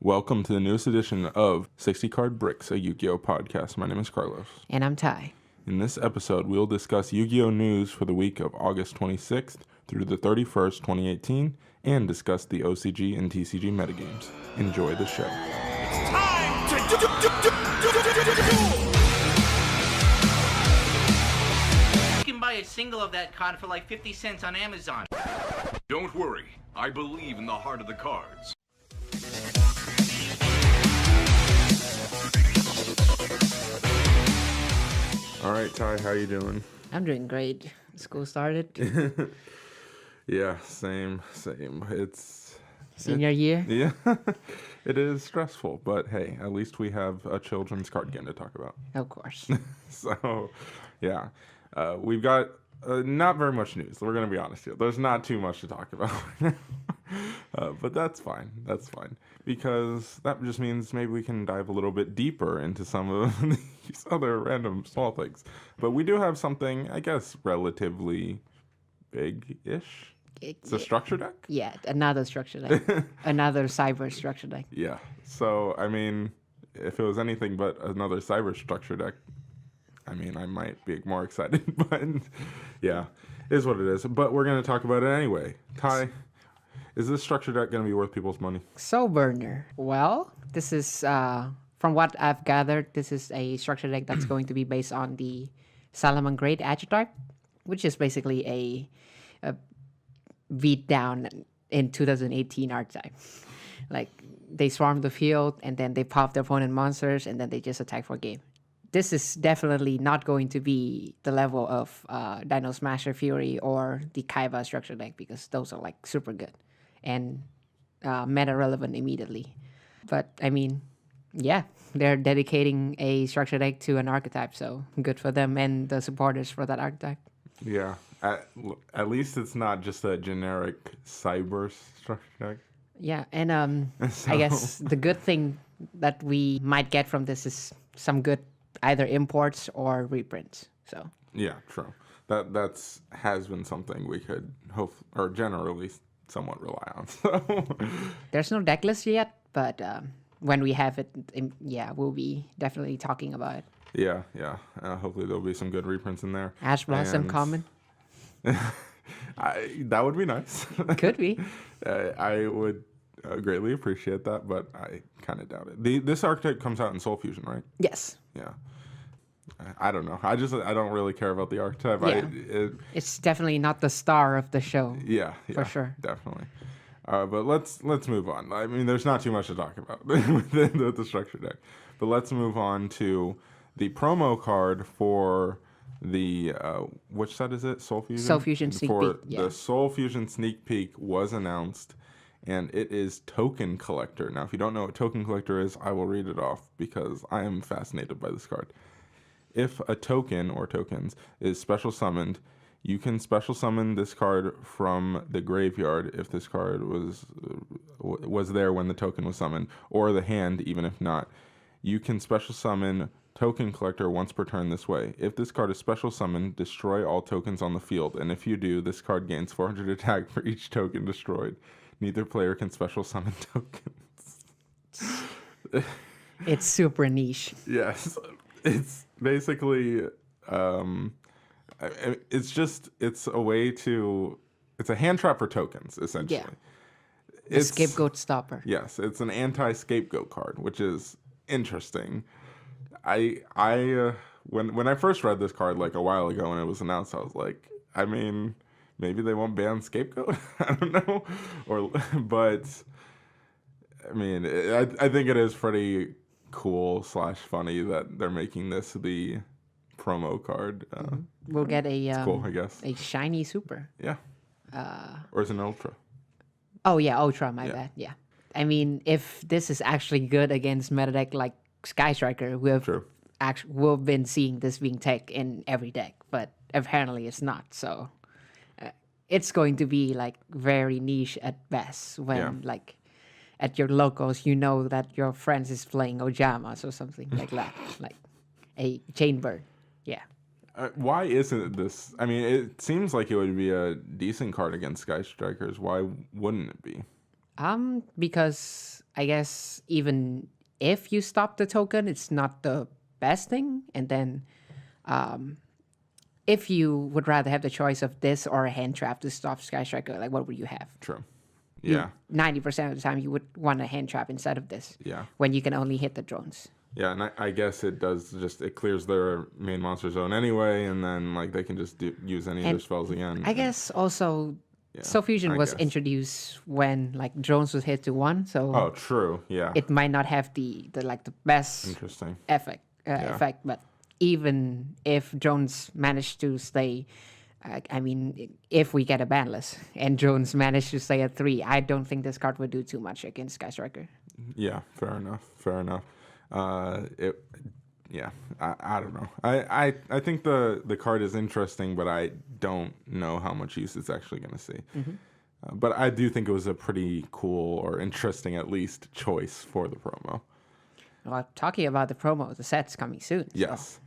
Welcome to the newest edition of 60 Card Bricks, a Yu-Gi-Oh podcast. My name is Carlos. And I'm Ty. In this episode, we'll discuss Yu-Gi-Oh news for the week of August 26th through the 31st, 2018, and discuss the OCG and TCG Metagames. Enjoy the show. It's time to You can buy a single of that card for like 50 cents on Amazon. Don't worry, I believe in the heart of the cards. All right, Ty, how you doing? I'm doing great. School started. Yeah, same. It's Senior year. Yeah, it is stressful, but hey, at least we have a children's card game to talk about. Of course. So, yeah, we've got not very much news. We're going to be honest here. There's not too much to talk about. But that's fine. That's fine. Because that just means maybe we can dive a little bit deeper into some of these other random small things. But we do have something, I guess, relatively big-ish. It's a structure deck? Yeah, another structure deck. Another cyber structure deck. Yeah. So, I mean, if it was anything but another cyber structure deck, I mean, I might be more excited. But, yeah, it is what it is. But we're going to talk about it anyway. Ty, is this structure deck going to be worth people's money? So, Burner. Well, this is, from what I've gathered, this is a structure deck that's going to be based on the Salomon Great archetype, which is basically a beat down in 2018 archetype. Like, they swarm the field, and then they pop their opponent monsters, and then they just attack for a game. This is definitely not going to be the level of Dino Smasher Fury or the Kaiba structure deck, because those are like super good and meta relevant immediately. But I mean, yeah, they're dedicating a structure deck to an archetype, so good for them and the supporters for that archetype. Yeah. At least it's not just a generic cyber structure deck. Yeah, and I guess the good thing that we might get from this is some good either imports or reprints. So yeah, true. That's has been something we could hope or generally somewhat rely on. So there's no deck list yet, but when we have it, yeah, we'll be definitely talking about it. Yeah. Hopefully there'll be some good reprints in there. Ash Blossom common. That would be nice. Could be. I would greatly appreciate that, but I kind of doubt it. This archetype comes out in Soul Fusion, right? Yes. Yeah. I don't know. I don't really care about the archetype. Yeah. It's definitely not the star of the show. Yeah, for sure. Definitely. But let's move on. I mean, there's not too much to talk about with the structure deck. But let's move on to the promo card for the which set is it? Soul Fusion. Soul Fusion Sneak Peek. Yeah. The Soul Fusion Sneak Peek was announced, and it is Token Collector. Now, if you don't know what Token Collector is, I will read it off because I am fascinated by this card. If a token or tokens is special summoned, you can special summon this card from the graveyard if this card was there when the token was summoned, or the hand even if not. You can special summon Token Collector once per turn this way. If this card is special summoned, destroy all tokens on the field, and if you do, this card gains 400 attack for each token destroyed. Neither player can special summon tokens. It's super niche. Yes. It's basically, it's a way to, it's a hand trap for tokens, essentially. Yeah. It's scapegoat stopper. Yes, it's an anti-scapegoat card, which is interesting. When I first read this card like a while ago when it was announced, I was like, I mean, maybe they won't ban scapegoat. I don't know, but I mean, I think it is pretty cool / funny that they're making this the promo card. We'll get a cool, I guess. A shiny super. Yeah. Or is it an ultra? Oh yeah, ultra. My bad. Yeah. I mean, if this is actually good against meta deck like Sky Striker, we've been seeing this being tech in every deck, but apparently it's not. So it's going to be like very niche at best when like at your locals, you know that your friends is playing Ojamas or something like that, like a Chainbird. Yeah. Why isn't this? I mean, it seems like it would be a decent card against Sky Strikers. Why wouldn't it be? Because I guess even if you stop the token, it's not the best thing. And then, if you would rather have the choice of this or a hand trap to stop Sky Striker, like what would you have? True. Yeah. 90% of the time, you would want a hand trap instead of this. Yeah. When you can only hit the drones. Yeah, and I guess it does it clears their main monster zone anyway, and then like they can just use any of their spells again. I guess also, Soul Fusion was introduced when like drones was hit to 1, so oh, true, yeah, it might not have the best interesting effect, but even if drones manage to stay, I mean, if we get a banless and drones manage to stay at 3, I don't think this card would do too much against Sky Striker. Yeah, fair enough. I don't know. I think the card is interesting, but I don't know how much use it's actually going to see. But I do think it was a pretty cool or interesting, at least, choice for the promo. Well, talking about the promo, the set's coming soon. Yes.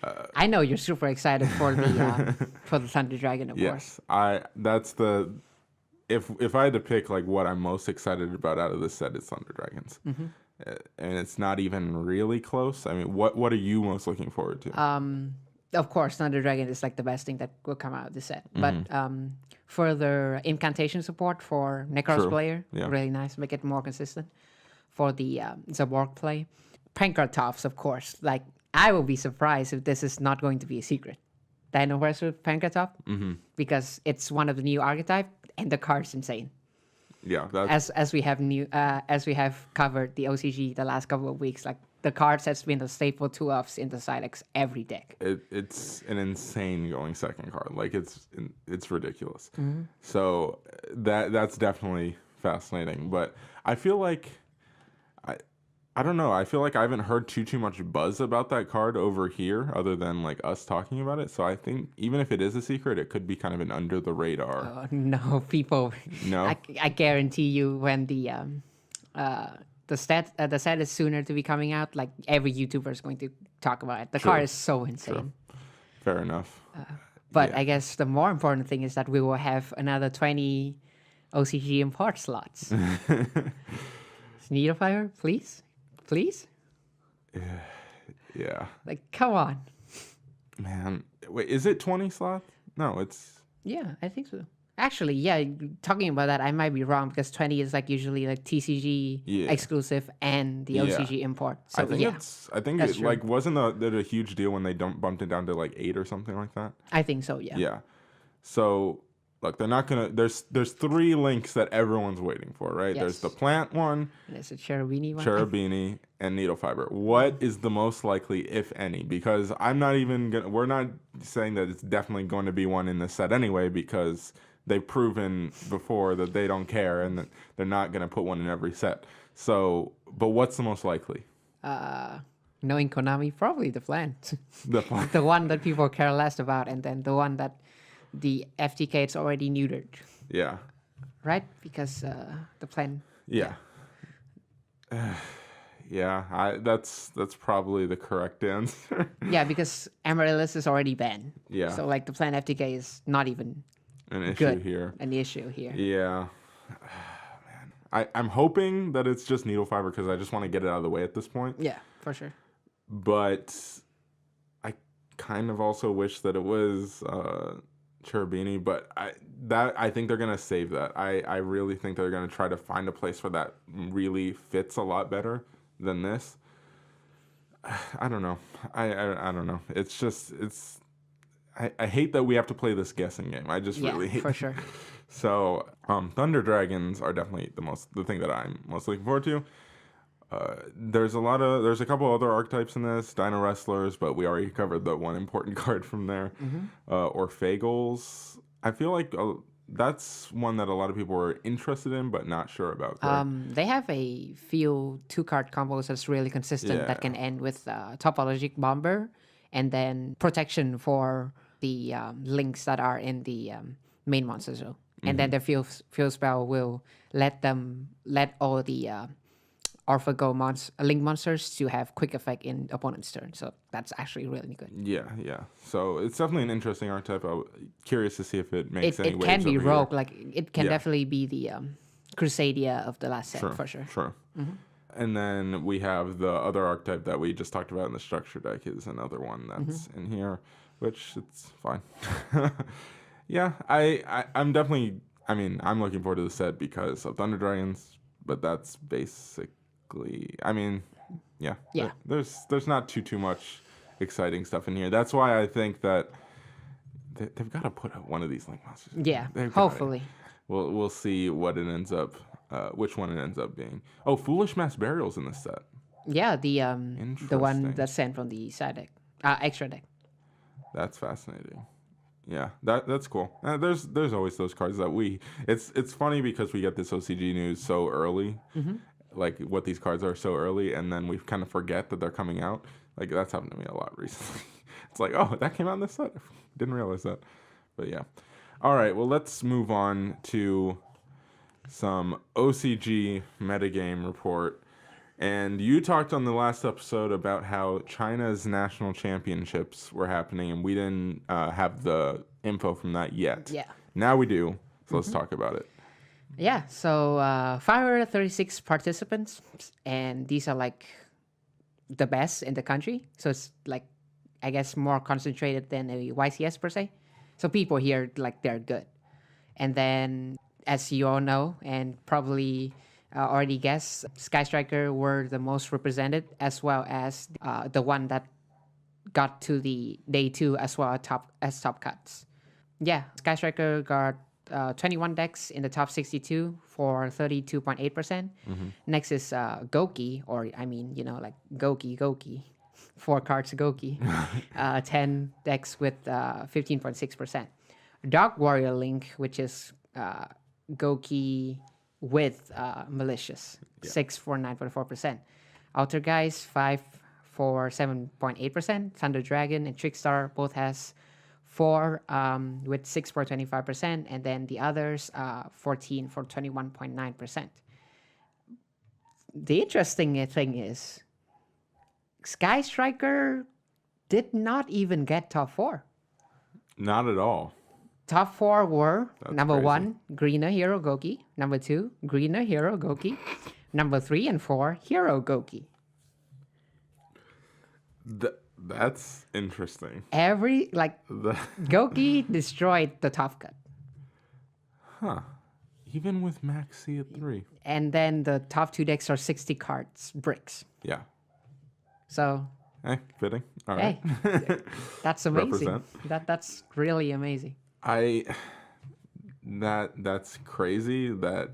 So. I know you're super excited for the for the Thunder Dragon, of course. That's the if I had to pick like what I'm most excited about out of this set, it's Thunder Dragons. And it's not even really close. I mean, what are you most looking forward to? Of course, Thunder Dragon is like the best thing that will come out of this set. But further incantation support for Necros player, really nice. Make it more consistent. For the Zaborg play, Pankratops, of course. Like, I will be surprised if this is not going to be a secret. Dino Wrestler Pankratop, because it's one of the new archetype, and the card's insane. Yeah, as we have covered the OCG the last couple of weeks, like the cards has been the staple 2-ups in the Silex every deck. It's an insane going second card. Like it's ridiculous. So that's definitely fascinating. But I feel like I don't know. I feel like I haven't heard too much buzz about that card over here, other than like us talking about it. So I think even if it is a secret, it could be kind of an under the radar. Oh, no, people. No, I guarantee you, when the set is sooner to be coming out, like every YouTuber is going to talk about it. The card is so insane. True. Fair enough. But I guess the more important thing is that we will have another 20 OCG import slots. Needle Fire, please. Please? Yeah. Like, come on. Man. Wait, is it 20 slots? No, it's... Yeah, I think so. Actually, yeah, talking about that, I might be wrong, because 20 is like usually like TCG exclusive and the OCG import. So, I think it like wasn't that a huge deal when they bumped it down to like 8 or something like that? I think so, yeah. Yeah. So... Look, they're not gonna. There's 3 links that everyone's waiting for, right? Yes. There's the plant one, there's a Cherubini one, and needle fiber. What is the most likely, if any? Because I'm not even gonna. We're not saying that it's definitely going to be one in this set anyway, because they've proven before that they don't care and that they're not gonna put one in every set. So, but what's the most likely? Knowing Konami, probably the plant. The plant. The one that people care less about, and then the one that the FTK it's already neutered. Yeah. Right? Because the plan. Yeah. Yeah. That's probably the correct answer. Yeah, because Amaryllis is already banned. Yeah. So like the plan FTK is not even an issue here. An issue here. Yeah. Man. I'm hoping that it's just needle fiber because I just want to get it out of the way at this point. Yeah, for sure. But I kind of also wish that it was Cherubini, but I think they're gonna save that. I really think they're gonna try to find a place where that really fits a lot better than this. I don't know. I don't know. It's just I hate that we have to play this guessing game. I just really hate for sure. So Thunder Dragons are definitely the thing that I'm most looking forward to. There's a couple other archetypes in this, Dino Wrestlers, but we already covered the one important card from there. Orphagles. I feel like that's one that a lot of people are interested in, but not sure about. They have a few 2-card combos that's really consistent that can end with Topologic Bomber and then protection for the links that are in the main monster zone. And then their field spell will let all the Orphago link monsters to have quick effect in opponent's turn. So that's actually really good. Yeah. So it's definitely an interesting archetype. I'm curious to see if it makes any waves. It can be over rogue. here. Like it can definitely be Crusadia of the last set, Sure, for sure. Sure. And then we have the other archetype that we just talked about in the structure deck is another one that's in here, which it's fine. Yeah, I'm definitely. I mean, I'm looking forward to the set because of Thunder Dragons, but that's basically. I mean, yeah. Yeah. There's not too much exciting stuff in here. That's why I think that they've got to put out one of these Link monsters. Yeah, They've hopefully. We'll see what it ends up, which one it ends up being. Oh, Foolish Mass Burial's in this set. Yeah, the one Interesting. that's sent from the side deck, extra deck. That's fascinating. Yeah, that's cool. There's always those cards that we. It's funny because we get this OCG news so early, like what these cards are so early, and then we kind of forget that they're coming out. Like that's happened to me a lot recently. It's like, oh, that came out in this set. Didn't realize that. But yeah. All right. Well, let's move on to some OCG metagame report. And you talked on the last episode about how China's national championships were happening, and we didn't have the info from that yet. Yeah. Now we do, so let's talk about it. Yeah, so 536 participants, and these are like the best in the country. So it's like, I guess, more concentrated than a YCS per se. So people here, like, they're good. And then, as you all know, and probably already guessed, Sky Striker were the most represented, as well as the one that got to the day 2 as well as top cuts. Yeah, Sky Striker got 21 decks in the top 62 for 32.8%. Next is Goki, or I mean, like Goki. 4 cards Goki. 10 decks with 15.6%. Dark Warrior Link, which is Goki with Malicious, 6 for 9.4%. Outer Guys, 5 for 7.8%. Thunder Dragon and Trickstar both has 4 with 6 for 25%, and then the others 14 for 21.9%. The interesting thing is Sky Striker did not even get top 4. Not at all. Top 4 were number crazy. 1, Greener Hero Goki. Number 2, Greener Hero Goki. Number 3 and 4, Hero Goki. That's interesting. Goki destroyed the top cut. Huh. Even with Max C at 3. And then the top 2 decks are 60 cards, bricks. Yeah. So, Fitting. All right. hey, that's amazing. Represent. That's really amazing. That's crazy that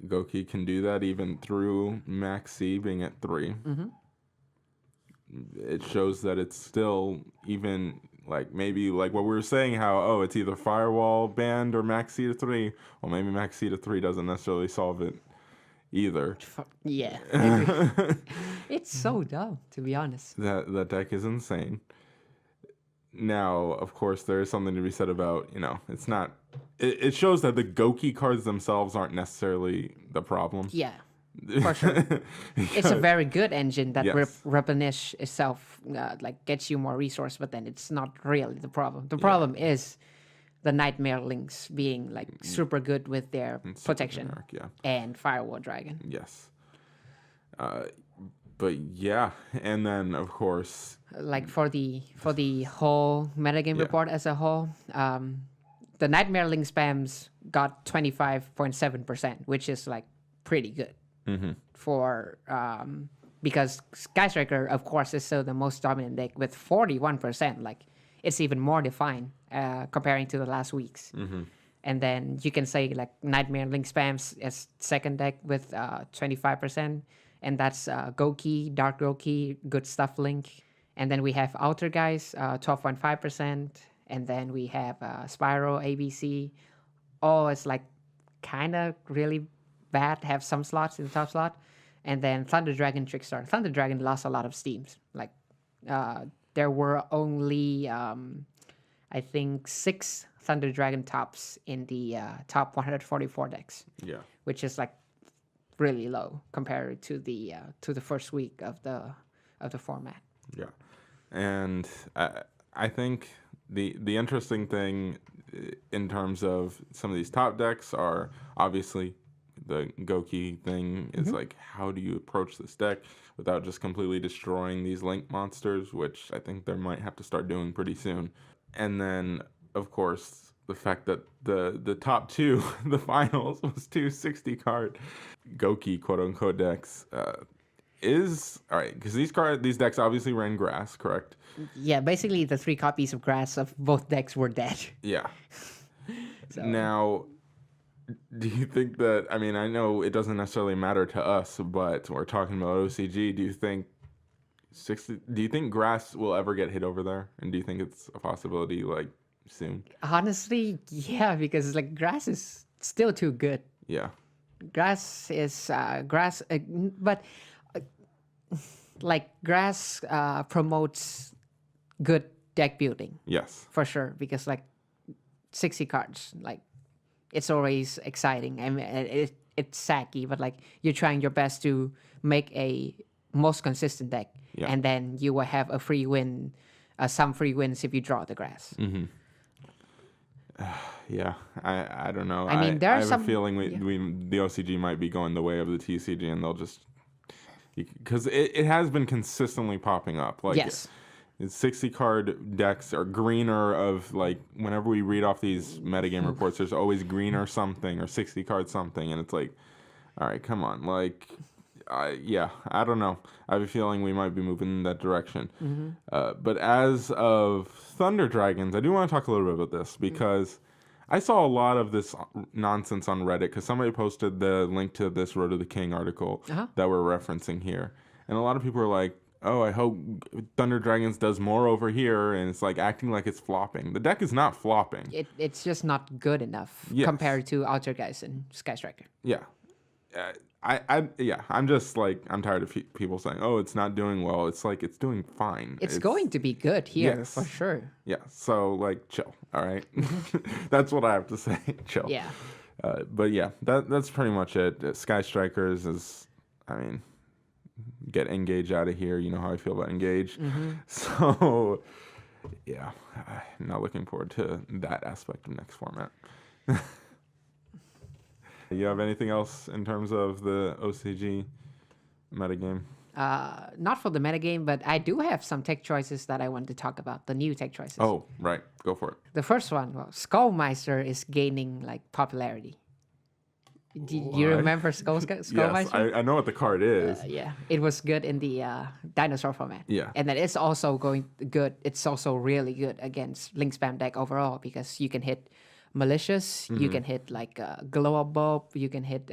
Goki can do that even through Max C being at 3. It shows that it's still even like maybe like what we were saying, how it's either Firewall banned or Max C to 3. Well, maybe Max C to 3 doesn't necessarily solve it either. Yeah. It's so dumb, to be honest. That deck is insane. Now, of course, there is something to be said about, it's not... It shows that the Goki cards themselves aren't necessarily the problem. Yeah, for sure. It's a very good engine that replenish itself, gets you more resource, but then it's not really the problem. The problem is the Nightmare Links being, super good with their protection generic, and Firewall Dragon. Yes. But yeah, and then, of course... For the whole metagame report as a whole, the Nightmare Link spams got 25.7%, which is pretty good for because Sky Striker, of course, is still the most dominant deck with 41%. It's even more defined comparing to the last weeks. And then you can say Nightmare Link spams as second deck with 25%, and that's Goki, Dark Goki, Good Stuff Link. And then we have Outer Guys, 12.5%. And then we have Spyro, ABC. Oh, it's kind of really bad. Have some slots in the top slot. And then Thunder Dragon, Trickstar. Thunder Dragon lost a lot of steams. There were only, I think, 6 Thunder Dragon tops in the top 144 decks. Yeah. Which is really low compared to the first week of the format. Yeah. And I think the interesting thing in terms of some of these top decks are obviously the Goki thing is like, how do you approach this deck without just completely destroying these link monsters, which I think they might have to start doing pretty soon. And then, of course, the fact that the top two, the finals, was two 60-card Goki quote-unquote decks. Is all right because these decks obviously ran grass, correct? Yeah, basically the 3 copies of grass of both decks were dead. Yeah. So. Now, do you think that? I mean, I know it doesn't necessarily matter to us, but we're talking about OCG. Do you think Do you think grass will ever get hit over there? And do you think it's a possibility like soon? Honestly, yeah, because like grass is still too good. Yeah. Grass is but like grass promotes good deck building Yes. for sure because like 60 cards, like it's always exciting. I mean, it's sacky, but like you're trying your best to make a most consistent deck, Yeah. and then you will have a free win, some free wins if you draw the grass. Mm-hmm. Yeah, I don't know. I mean, there are I have some- a feeling the OCG might be going the way of the TCG, and they'll just because it has been consistently popping up. Like Yes. 60-card decks are greener of like whenever we read off these metagame reports, there's always greener something or 60-card something, and it's like, all right, come on, like. Yeah, I don't know. I have a feeling we might be moving in that direction. But as of Thunder Dragons, I do want to talk a little bit about this because I saw a lot of this nonsense on Reddit because somebody posted the link to this Road to the King article that we're referencing here. And a lot of people are like, oh, I hope Thunder Dragons does more over here. And it's like acting like it's flopping. The deck is not flopping. It's just not good enough Yes. compared to Altergeist and Sky Striker. Yeah. I'm just like, I'm tired of people saying, oh, it's not doing well. It's like, it's doing fine. It's going to be good here Yes. for sure. Yeah. So, like, chill. All right. That's what I have to say. Chill. Yeah. But yeah, that's pretty much it. Sky Strikers is, I mean, get Engage out of here. You know how I feel about Engage. So, yeah, I'm not looking forward to that aspect of next format. You have anything else in terms of the OCG metagame? Not for the metagame, but I do have some tech choices that I want to talk about. The new tech choices. Oh, right. Go for it. The first one, well, Skullmeister is gaining like popularity. Do you What? remember Yes, Skullmeister? I know what the card is. Yeah, it was good in the dinosaur format. Yeah. And then it's also going good. It's also really good against Link Spam deck overall because you can hit Malicious, you can hit like Glow Up Bulb, you can hit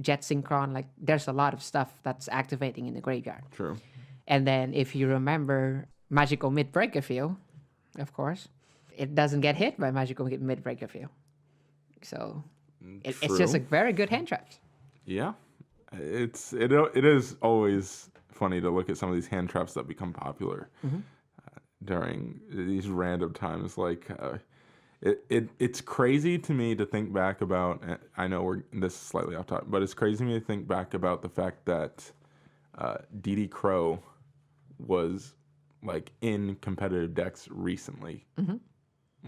Jet Synchron. Like there's a lot of stuff that's activating in the graveyard. True. And then if you remember Magical Mid Breaker Field, of course, it doesn't get hit by Magical Mid Breaker Field. So it's just a True. very good hand trap. Yeah, it is always funny to look at some of these hand traps that become popular during these random times. Like it's crazy to me to think back about. I know this is slightly off topic, but it's crazy to me to think back about the fact that DD Crow was like in competitive decks recently.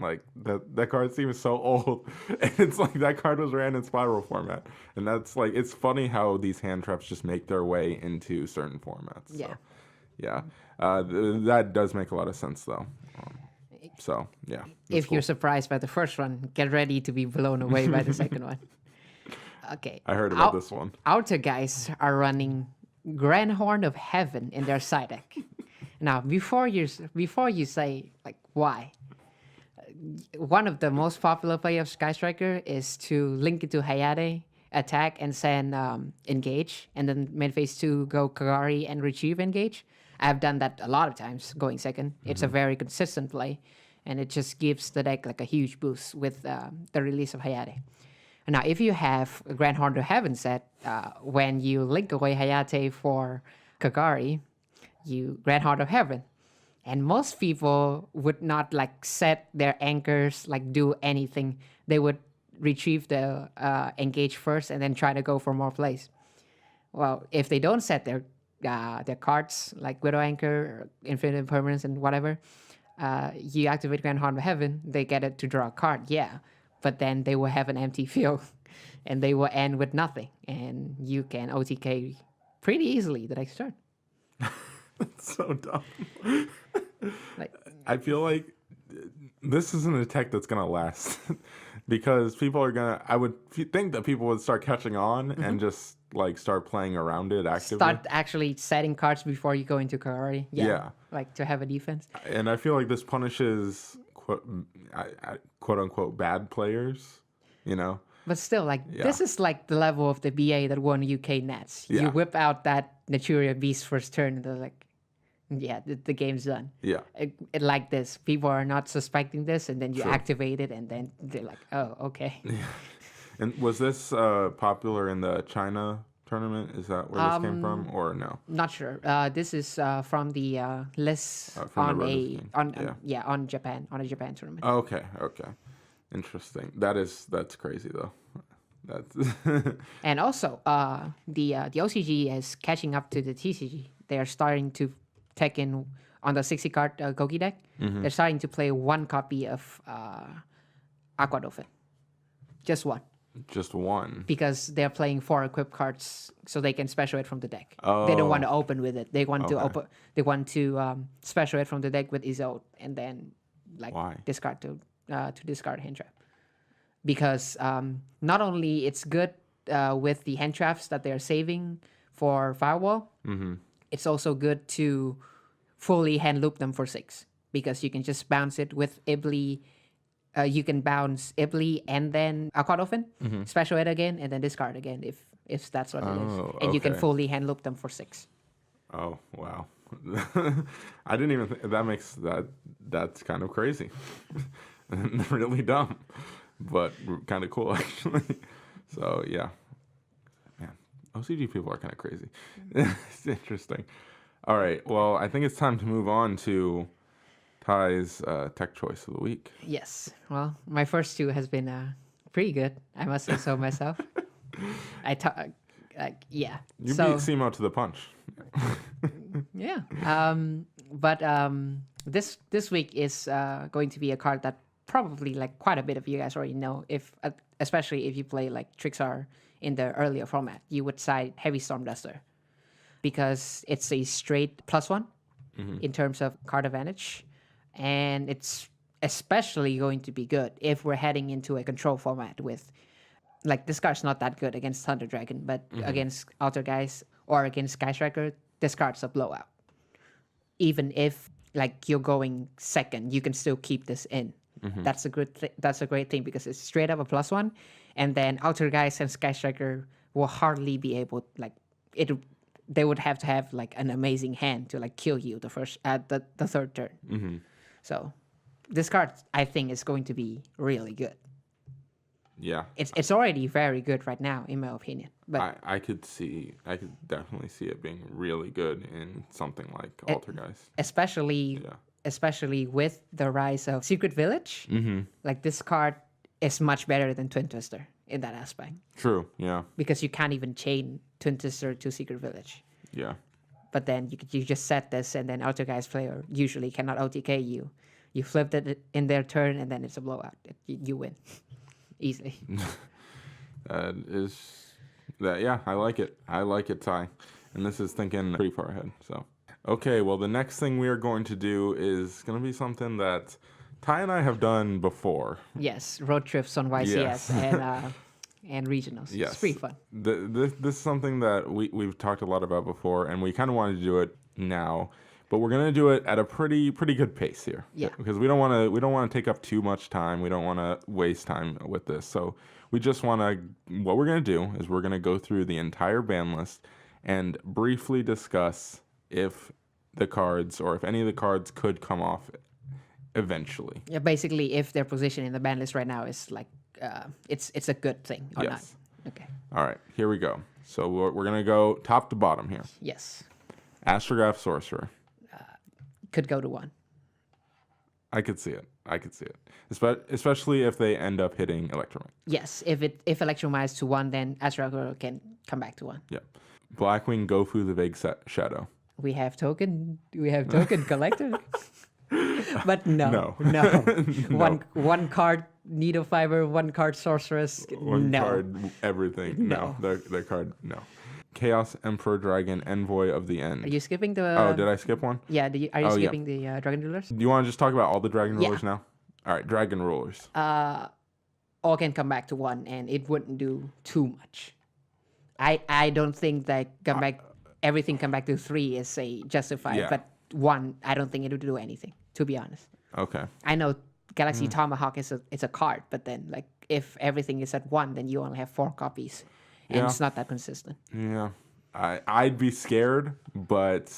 Like that card seems so old, and it's like that card was ran in Spiral format, and that's like it's funny how these hand traps just make their way into certain formats. Yeah. So, yeah, that does make a lot of sense though. So yeah, that's If you're surprised by the first one, get ready to be blown away by the second one. Okay. I heard about this one. Outer guys are running Grand Horn of Heaven in their side deck. Now, before you say like why, one of the most popular play of Sky Striker is to link it to Hayate, attack and send engage, and then mid phase 2 go Kagari and retrieve engage. I've done that a lot of times going second. It's a very consistent play, and it just gives the deck like a huge boost with the release of Hayate. Now, if you have a Grand Horn of Heaven set, when you link away Hayate for Kagari, you Grand Horn of Heaven. And most people would not like set their anchors, like do anything. They would retrieve the engage first and then try to go for more plays. Well, if they don't set their cards like Widow Anchor, Infinite Impermanence, and whatever, you activate Grand Horn of Heaven, they get it to draw a card, yeah. but then they will have an empty field, and they will end with nothing, and you can OTK pretty easily the next turn. That's so dumb. Like, I feel like this isn't a tech that's gonna last because people are gonna. I would think that people would start catching on and just like start playing around it actively. start actually setting cards before you go into priority. Yeah. Like to have a defense. And I feel like this punishes quote unquote bad players. You know. But still, like this is like the level of the BA that won UK Nats. Yeah. You whip out that Naturia Beast first turn, and they're like, yeah, the game's done. Yeah. It like this. People are not suspecting this, and then you activate it, and then they're like, oh, okay. And was this popular in the China tournament? Is that where this came from, or no? Not sure. This is from the list from on the on Japan, on a Japan tournament. Okay. Interesting. That's crazy though. That's And also, the OCG is catching up to the TCG. They are starting to take in on the 60 card Gogi deck. They're starting to play one copy of Aqua Dolphin, just one, just one. because they're playing 4 equipped cards, so they can special it from the deck. They don't want to open with it. They want to open. They want to special it from the deck with Isolde, and then like Why? discard to discard hand trap. Because not only it's good with the hand traps that they're saving for firewall, it's also good to fully hand loop them for 6, because you can just bounce it with Ibli. You can bounce Ibli and then Aqua Dolphin, special it again, and then discard again if that's what it is. And you can okay. fully hand loop them for 6. Oh wow. I didn't even that makes that's kind of crazy. Really dumb, but kind of cool actually. So yeah, man, OCG people are kind of crazy. It's interesting. All right, well, I think it's time to move on to Ty's tech choice of the week. Yes. Well, my first 2 has been pretty good. I must say so myself. Yeah. You beat Simo to the punch. Yeah. But this week is going to be a card that probably like quite a bit of you guys already know. Especially if you play like Trixar in the earlier format, you would side Heavy Storm Duster, because it's a straight +1 in terms of card advantage, and it's especially going to be good if we're heading into a control format with, like, this card's not that good against Thunder Dragon, but against Altergeist or against Sky Striker, this card's a blowout. Even if like you're going second, you can still keep this in. That's a good. That's a great thing, because it's straight up a +1, and then Altergeist and Sky Striker will hardly be able it. They would have to have like an amazing hand to like kill you the third turn. So this card, I think, is going to be really good. Yeah, It's already very good right now, in my opinion. But I could definitely see it being really good in something like Altergeist. especially with the rise of Secret Village, like this card is much better than Twin Twister in that aspect. True. Yeah. Because you can't even chain Twin Twister to Secret Village. Yeah. But then you just set this, and then Altergeist player usually cannot OTK you. You flipped it in their turn, and then it's a blowout. You win easily. Yeah, I like it. I like it, Ty. And this is thinking pretty far ahead. So, okay, well, the next thing we are going to do is going to be something that Ty and I have done before. Yes, road trips on YCS Yes. and regionals. Yes. It's pretty fun. This is something that we've talked a lot about before, and we kind of wanted to do it now, but we're gonna do it at a pretty good pace here. Yeah. Because we don't want to take up too much time. We don't want to waste time with this. So we just want to. What we're gonna do is we're gonna go through the entire ban list and briefly discuss if the cards or if any of the cards could come off eventually. Yeah, basically, if their position in the ban list right now is like, it's a good thing or Yes. not. Okay. All right, here we go. So we're gonna go top to bottom here. Yes. Astrograph Sorcerer. Could go to 1. I could see it. Especially if they end up hitting Electromite. Yes. If Electromize to 1, then Astro can come back to 1. Yeah. Blackwing Gofu the Vague Shadow. We have token collector. But no. No. One card needle fiber, 1 card sorceress. One no. card, everything. No. The card, no. Chaos Emperor Dragon, Envoy of the End. Are you skipping the? Oh, did I skip one? Yeah. Are you Oh, yeah. skipping the dragon rulers? Do you want to just talk about all the Dragon Yeah. Rulers now? All right, Dragon Rulers. All can come back to 1, and it wouldn't do too much. I don't think that everything come back to 3 is a justified, Yeah. but 1, I don't think it would do anything. To be honest, Okay. I know Galaxy Tomahawk is a card, but then like if everything is at 1, then you only have 4 copies, and Yeah. it's not that consistent. Yeah. I'd be scared, but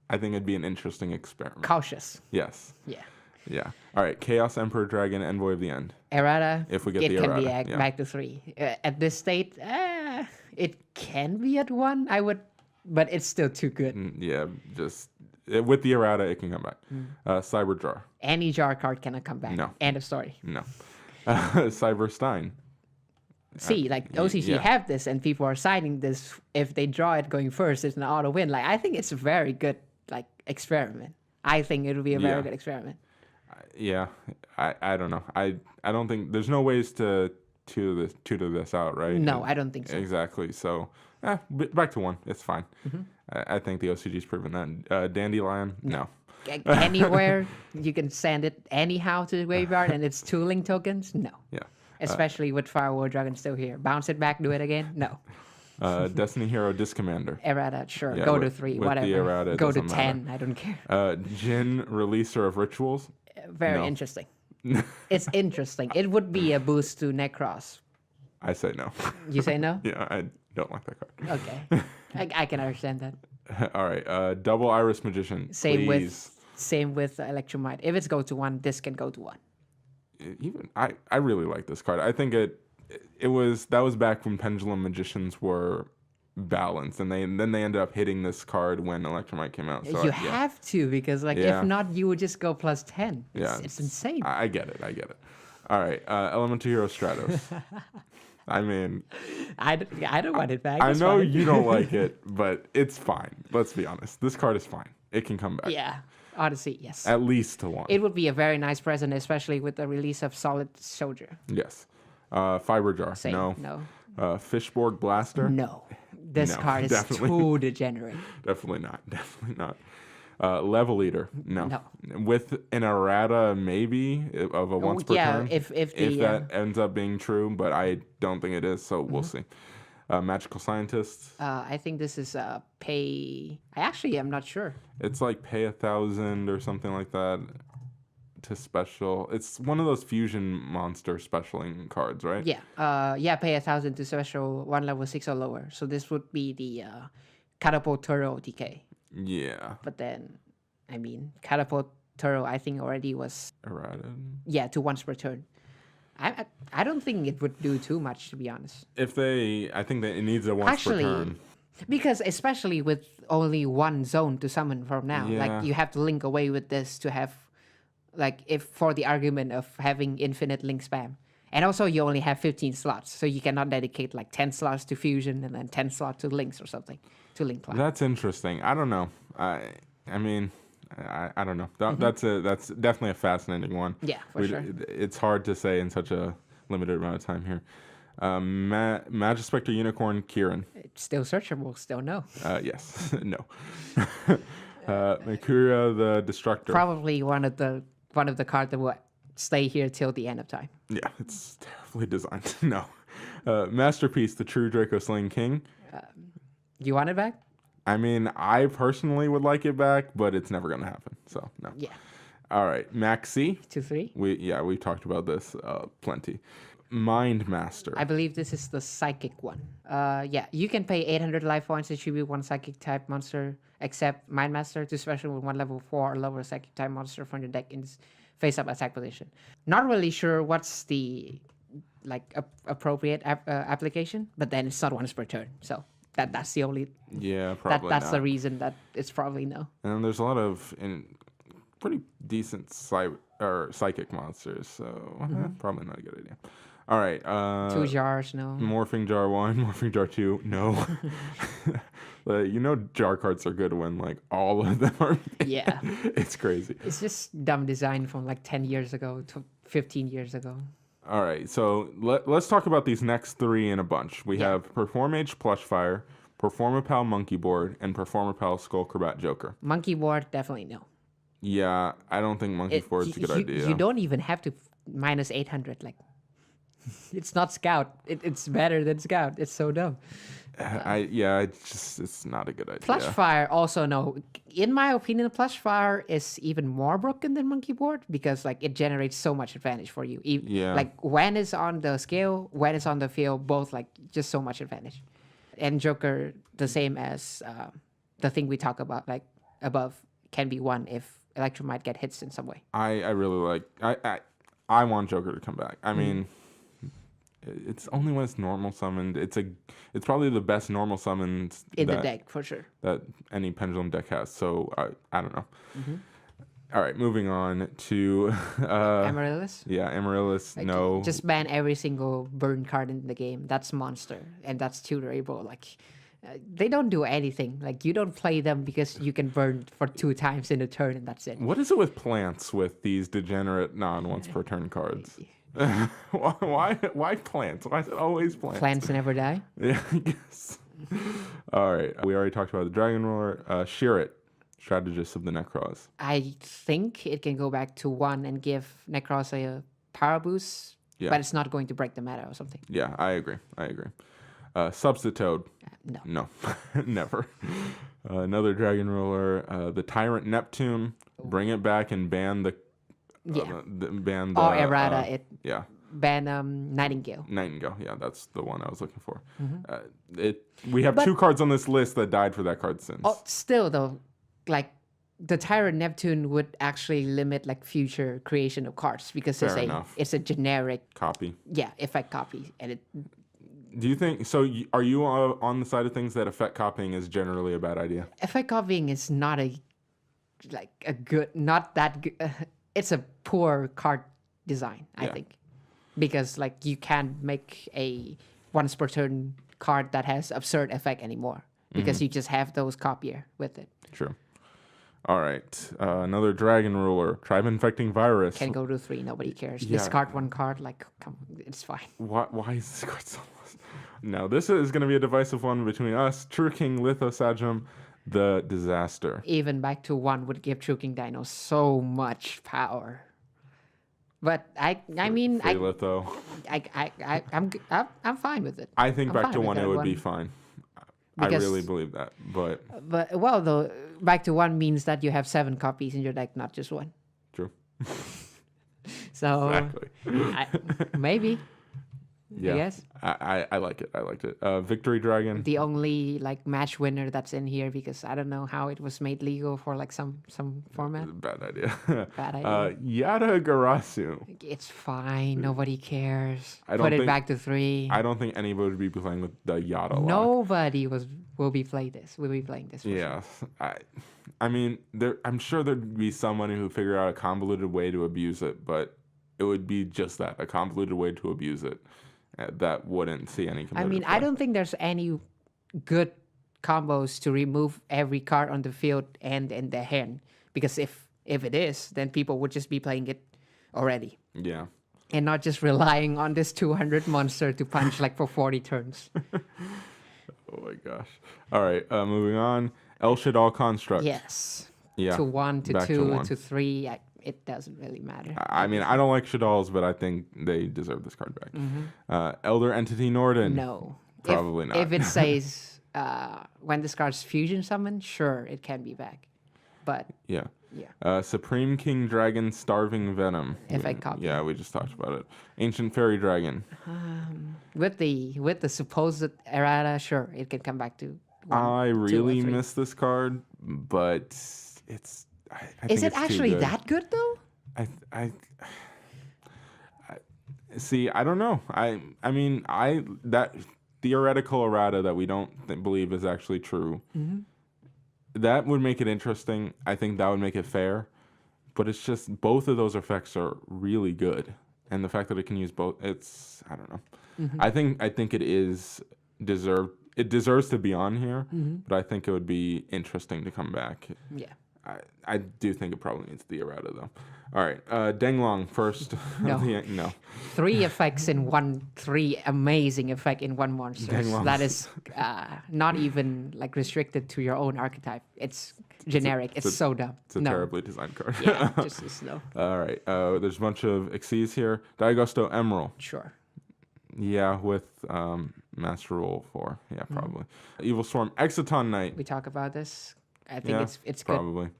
I think it'd be an interesting experiment. Cautious. Yes. Yeah. Yeah. All right. Chaos Emperor Dragon, Envoy of the End. Errata. If we get it the can be errata, yeah. back to 3. At this state, it can be at 1. I would, but it's still too good. Yeah. Just with the errata, it can come back. Cyber Jar. Any jar card cannot come back. No. End of story. No. Cyber Stein. See, like OCG yeah. have this, and people are citing this. If they draw it going first, it's an auto win. Like I think it's a very good like experiment. I think it would be a very Yeah. good experiment. Yeah. I don't know. I don't think there's no ways to tutor this out, right? No, I don't think so. Exactly. So, back to 1. It's fine. Mm-hmm. I think the OCG's proven that. Dandelion, no. Anywhere you can send it anyhow to the graveyard, and it's 2 link tokens. No, Yeah. especially with Firewall Dragon still here. Bounce it back, do it again. No. Destiny Hero Discommander. Errata, sure. Yeah, Go to with 3, the whatever. errata, it Go to doesn't 10. I don't care. Jin Releaser of Rituals. Very no. interesting. It's interesting. It would be a boost to Necros. I say no. You say no? Yeah, I don't like that card. Okay. I can understand that. All right. Double Iris Magician. Same please. with Electromite. If it's go to 1, this can go to 1. Even I really like this card. I think that was back when Pendulum Magicians were balanced, and then they ended up hitting this card when Electromite came out. So You have to, because like Yeah. if not, you would just go plus 10. Yeah, It's insane. I get it. All right. Elemental Hero Stratos. I mean, I don't want it back. I It's know fine. you don't like it, but it's fine. Let's be honest. This card is fine. It can come back. Yeah. Odyssey, yes. At least to 1. It would be a very nice present, especially with the release of Solid Soldier. Yes. Fiber Jar. Same. No. No. Fishborg Blaster. No. This No, card is definitely. too degenerate. Definitely not. Level Eater. No. No. With an errata, maybe of a once per yeah, turn. if that ends up being true, but I don't think it is, so we'll see. Magical Scientist. I think this is pay. I actually am not sure. It's like pay 1,000 or something like that to special. It's one of those fusion monster specialing cards, right? Yeah. Pay 1,000 to special 1 level 6 or lower. So this would be the Catapult Turtle DK. Yeah. But then, I mean, Catapult Turtle I think already was Errata. to once per turn. I don't think it would do too much, to be honest. I think that it needs a once Actually, per turn. because especially with only 1 zone to summon from now, Yeah. like you have to link away with this to have, like, if for the argument of having infinite link spam. And also you only have 15 slots, so you cannot dedicate like 10 slots to fusion and then 10 slots to links or something, to link class. That's interesting. I don't know. I mean, I don't know. That's definitely a fascinating one. Yeah, for sure. It's hard to say in such a limited amount of time here. Magispector Unicorn Kieran. It's still searchable, still no. Yes. No. Mercuria the Destructor. Probably one of the cards that will stay here till the end of time. Yeah, it's terribly designed. No. Masterpiece, the True Draco Slaying King. You want it back? I mean, I personally would like it back, but it's never going to happen. So, no. Yeah. All right. Maxi. 2/3. We talked about this plenty. Mind Master. I believe this is the psychic one. Yeah, you can pay 800 life points to tribute 1 psychic type monster, except Mind Master to special with 1 level 4 or lower psychic type monster from your deck in face up attack position. Not really sure what's the appropriate application, but then it's not once per turn, so that's the only probably that's not. the reason that it's probably no. And there's a lot of pretty decent psychic monsters, so probably not a good idea. All right. 2 jars, no. Morphing Jar 1, Morphing Jar 2, no. Jar cards are good when all of them are. Yeah. It's crazy. It's just dumb design from 10 years ago to 15 years ago. All right, so let's talk about these next three in a bunch. We have Performage Plushfire, Performapal Monkey Board, and Performapal Skullcrabat Joker. Monkey board, definitely no. Yeah, I don't think Monkey Board's a good idea. You don't even have to minus 800. Like, it's not Scout. It's better than Scout. It's so dumb. It's not a good idea. Plushfire also no. In my opinion, Plushfire is even more broken than Monkey Board because like it generates so much advantage for you. Like when it's on the scale, when it's on the field, both like just so much advantage. And Joker, the same as the thing we talk about, like above, can be won if Electromite get hits in some way. I really like. I want Joker to come back. I mean, it's only when it's normal summoned. It's probably the best normal summons in the deck for sure that any Pendulum deck has. So I don't know. All right, moving on to Amaryllis. Yeah, Amaryllis. Like, no, just ban every single burn card in the game. That's monster, and that's tutorable. Like they don't do anything. Like you don't play them because you can burn for 2 times in a turn, and that's it. What is it with plants with these degenerate once per turn cards? Why plants? Why is it always plants? Plants never die. Yeah, I guess. All right, we already talked about the Dragon Roller. Shirit, Strategist of the Necros. I think it can go back to 1 and give Necros a power boost, but it's not going to break the meta or something. Yeah, I agree. Substitute. No, never. Another Dragon Roller. The Tyrant Neptune. Bring it back and ban the. Ban the. Or errata. Ban Nightingale. Nightingale. Yeah, that's the one I was looking for. We have 2 cards on this list that died for that card since. Oh, still though, like the Tyrant Neptune would actually limit like future creation of cards because it's a generic copy. Yeah, effect copy, and it. Do you think so? Are you on the side of things that effect copying is generally a bad idea? Effect copying is not not that good. It's a poor card design, I think, because like you can't make a once per turn card that has absurd effect anymore because you just have those copier with it. True. All right, another Dragon Ruler, Tribe Infecting Virus. Can go to 3. Nobody cares. Discard 1 card. Like, come on, it's fine. Why is this card so lost? No, this is going to be a divisive one between us. True King Lithosagem, the Disaster. Even back to 1 would give True King Dino so much power. But I'm fine with it. I think back to 1 it would be fine. Because, I really believe that, but though back to 1 means that you have 7 copies in your deck, not just 1. True. So exactly. Maybe. Yeah. Yes. I like it. I liked it. Victory Dragon. The only like match winner that's in here because I don't know how it was made legal for like some format. Bad idea. Bad idea. Yada Garasu. It's fine. Nobody cares. Put it back to 3. I don't think anybody would be playing with the Yada lock. Nobody will be playing this. We'll be playing this. Yeah. Sure. I mean, I'm sure there'd be someone who figure out a convoluted way to abuse it, but it would be just that, a convoluted way to abuse it. That wouldn't see any. I mean, I don't think there's any good combos to remove every card on the field and in the hand, because if it is, then people would just be playing it already. Yeah. And not just relying on this 200 monster to punch like for 40 turns. Oh my gosh. All right, moving on. El Shaddai Construct. Yes. Yeah. To 1, to 2, to 3. It doesn't really matter. I mean, I don't like Shaddai's, but I think they deserve this card back. Elder Entity Norden. No. Probably not. If it says when this card's fusion summon, sure, it can be back. But yeah. Supreme King Dragon Starving Venom. Effect copy. Yeah, we just talked about it. Ancient Fairy Dragon. With the supposed errata, sure, it can come back to 1, I 2, really or 3. miss this card, but it's. I Is think it actually that good though? I see. I don't know. I mean, that theoretical errata that we don't believe is actually true. Mm-hmm. That would make it interesting. I think that would make it fair. But it's just both of those effects are really good, and the fact that it can use both, I don't know. Mm-hmm. I think it is deserved. It deserves to be on here, but I think it would be interesting to come back. Yeah. I do think it probably needs the errata though. All right, Denglong first. No. No. 3 effects in one, 3 amazing effect in one monster. Denglongs. That is not even like restricted to your own archetype. It's generic. It's so dumb. It's a No. terribly designed card. Yeah, just as slow. All right, there's a bunch of Xyz here. Daigusto Emerald. Sure. Yeah, with Master Roll 4. Yeah, probably. Evil Storm Exciton Knight. We talk about this. I think Yeah, it's good. probably.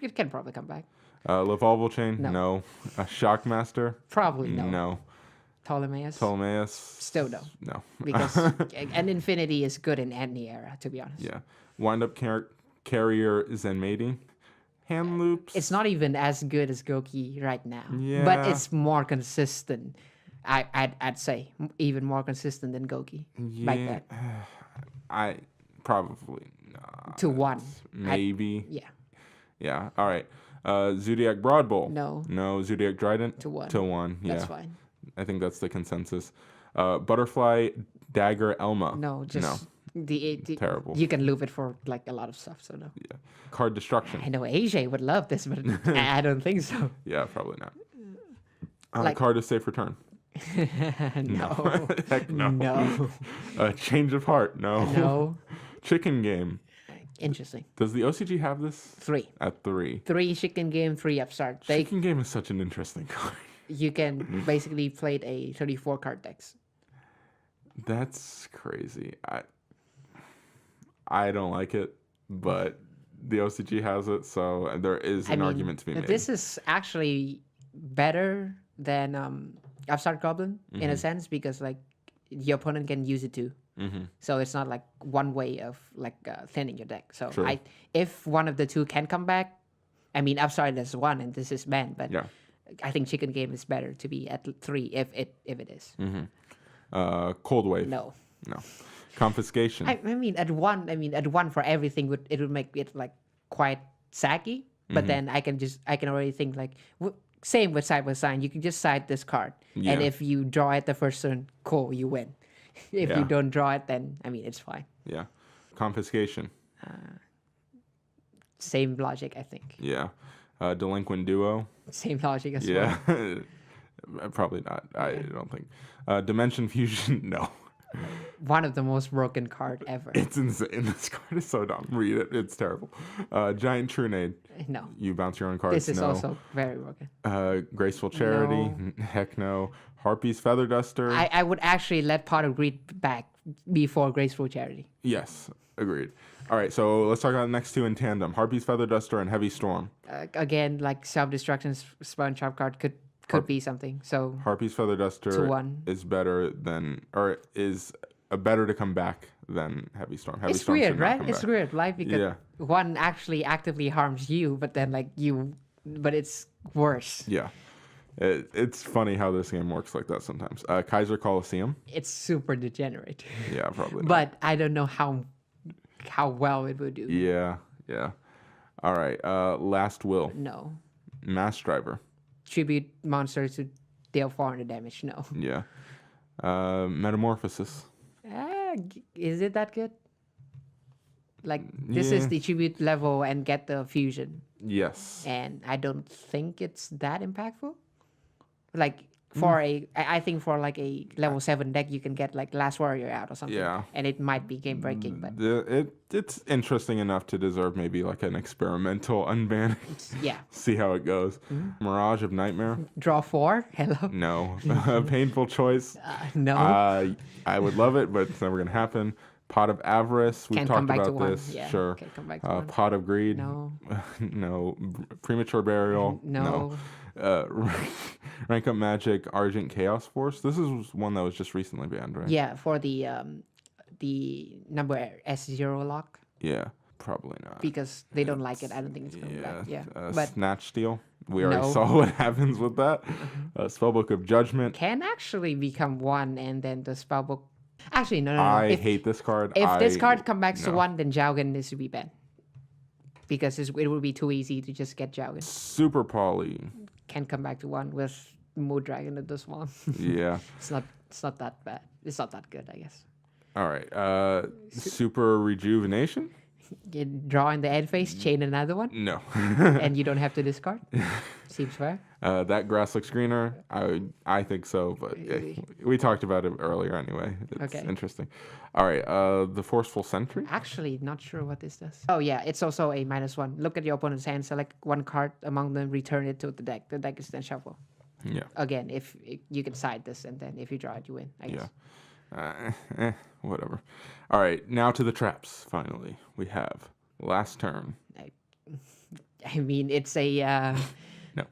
It can probably come back. Levolval Chain. No. No. Shockmaster. Probably no. No. Ptolemaeus. Ptolemaeus. Still no. No. Because an Infinity is good in any era, to be honest. Yeah. Wind Up Carrier Zenmaity. Hand Loops. It's not even as good as Goki right now. But Yeah. it's more consistent. I'd say even more consistent than Goki. Like Yeah. that. I probably not. To 1. Maybe. Yeah. Yeah. All right. Zodiac Broadbowl. No. No. Zodiac Trident. To 1. To 1. Yeah. That's fine. I think that's the consensus. Butterfly Dagger Elma. No, just the Terrible. You can loop it for like a lot of stuff, so no. Yeah. Card Destruction. I know AJ would love this, but I don't think so. Yeah, probably not. Like- Card of Safe Return. No. Heck no. No. Change of Heart. No. No. Chicken Game. Interesting. Does the OCG have this? 3. At 3. 3 chicken game, 3 upstart. Chicken Game is such an interesting card. You can basically play a 34 card decks. That's crazy. I don't like it, but the OCG has it, so there is an argument to be made. This is actually better than Upstart Goblin in a sense because like your opponent can use it too. So it's not like one way of like thinning your deck. So True. if one of the two can come back, I mean Upstart is 1 and this is banned, but Yeah. I think Chicken Game is better to be at 3 if it is. Cold Wave. No. No. Confiscation. I mean at 1 for everything it would make it like quite saggy. But then I can already think like same with Side by Side. You can just side this card, Yeah. and if you draw it the first turn, cool, you win. If Yeah. you don't draw it, then I mean it's fine. Yeah. Confiscation. Same logic, I think. Yeah. Delinquent Duo. Same logic as well. Yeah. Probably not. I don't think. Dimension Fusion. No. One of the most broken card ever. It's insane. This card is so dumb. Read it. It's terrible. Giant Trunade. No. You bounce your own cards. This is no. also very broken. Graceful Charity. Heck no. Harpies Feather Duster. I would actually let Pot of Greed back before Graceful Charity. Yes. Agreed. All right. So let's talk about the next two in tandem. Harpies Feather Duster and Heavy Storm. Again, like self-destruction spawn trap card could be something. So Harpies Feather Duster 2-1. is better than, or is better to come back than Heavy Storm. Heavy it's Storm weird, should not right? come It's back. weird, like because Yeah. one actually actively harms you, but then but it's worse. Yeah. It's funny how this game works like that sometimes. Kaiser Coliseum. It's super degenerate. Yeah, probably not. But I don't know how well it would do. Yeah, yeah. All right. Last Will. No. Mass Driver. Tribute monsters to deal 400 damage. No. Yeah. Metamorphosis. Is it that good? Like this is Yeah. the tribute level and get the fusion, Yes. and I don't think it's that impactful. Like for I think for like a level 7 deck, you can get like Last Warrior out or something. Yeah. And it might be game breaking, but It's interesting enough to deserve maybe like an experimental unbanning. yeah. See how it goes. Mirage of Nightmare. Draw 4. Hello. No. Painful Choice. No. I would love it, but it's never gonna happen. Pot of Avarice. We've Can talked come back to about 1. this. Yeah, Sure. can come back to 1. Pot of Greed. No. No. Premature Burial. No. Rank Up Magic. Argent Chaos Force. This is one that was just recently banned, right? Yeah, for the number S0 lock Yeah. Probably not. because they don't like it. I don't think it's coming Yeah. back. Yeah. But Snatch Steal. We already No. saw what happens with that. Spellbook of Judgment. can actually become 1 and then the spellbook. Actually, no. I If hate this card. If this card comes back to no. 1, then Jaugen needs to be banned. Because it would be too easy to just get Jaugen. Super Poly. Can come back to 1 with Mood Dragon at this one. Yeah. It's not that bad. It's not that good, I guess. All right. Super Rejuvenation. You draw in the end phase, chain another one, No. and you don't have to discard. Seems fair. That grass looks greener. I think so, but we talked about it earlier anyway. It's Okay. interesting. All right. The Forceful Sentry. Actually, not sure what this does. Oh yeah, it's also a -1. Look at your opponent's hand, select one card among them, return it to the deck. The deck is then shuffled. Yeah. Again, if you can side this, and then if you draw it, you win. I guess. Whatever. All right. Now to the traps. Finally, we have last turn. I mean, it's a No.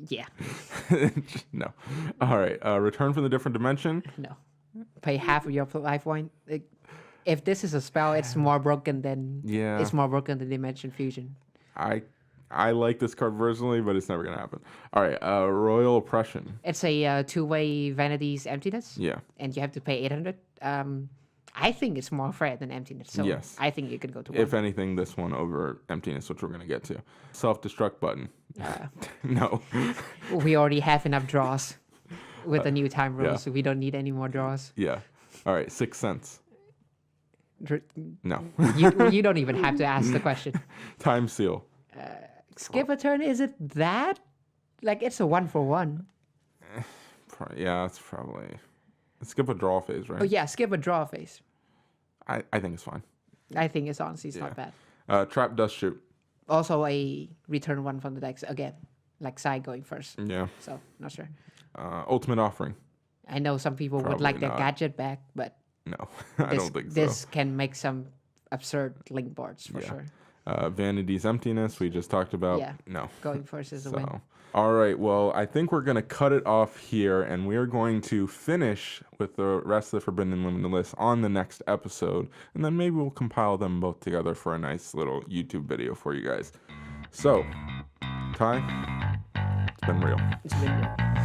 yeah. No. All right. Return from the different dimension. No. Pay half of your life point. If this is a spell, it's more broken than it's more broken than Dimension Fusion. I like this card personally, but it's never gonna happen. All right. Royal Oppression. It's a two-way Vanity's Emptiness. Yeah. And you have to pay 800. I think it's more fair than Emptiness. So Yes. I think you could go to If 1. anything, this one over Emptiness, which we're gonna get to. Self-destruct button. No. We already have enough draws with the new time rules, so we don't need any more draws. Yeah. All right. 6 cents. No. You don't even have to ask the question. Time Seal. Skip a turn, is it that? Like, it's a 1-for-1. Yeah, it's probably. Skip a draw phase, right? Oh, yeah, skip a draw phase. I think it's fine. I think it's honestly it's not bad. Trap Dust Shoot. Also, a return 1 from the decks again, like side going first. Yeah. So, not sure. Ultimate Offering. I know some people would Probably like their not. gadget back, but No, I don't think so. this can make some absurd link boards for sure. Vanity's Emptiness, we just talked about. Yeah. No. Going first is a win. All right, well, I think we're going to cut it off here, and we're going to finish with the rest of the Forbidden Limited list on the next episode, and then maybe we'll compile them both together for a nice little YouTube video for you guys. So, Ty, it's been real. It's been real.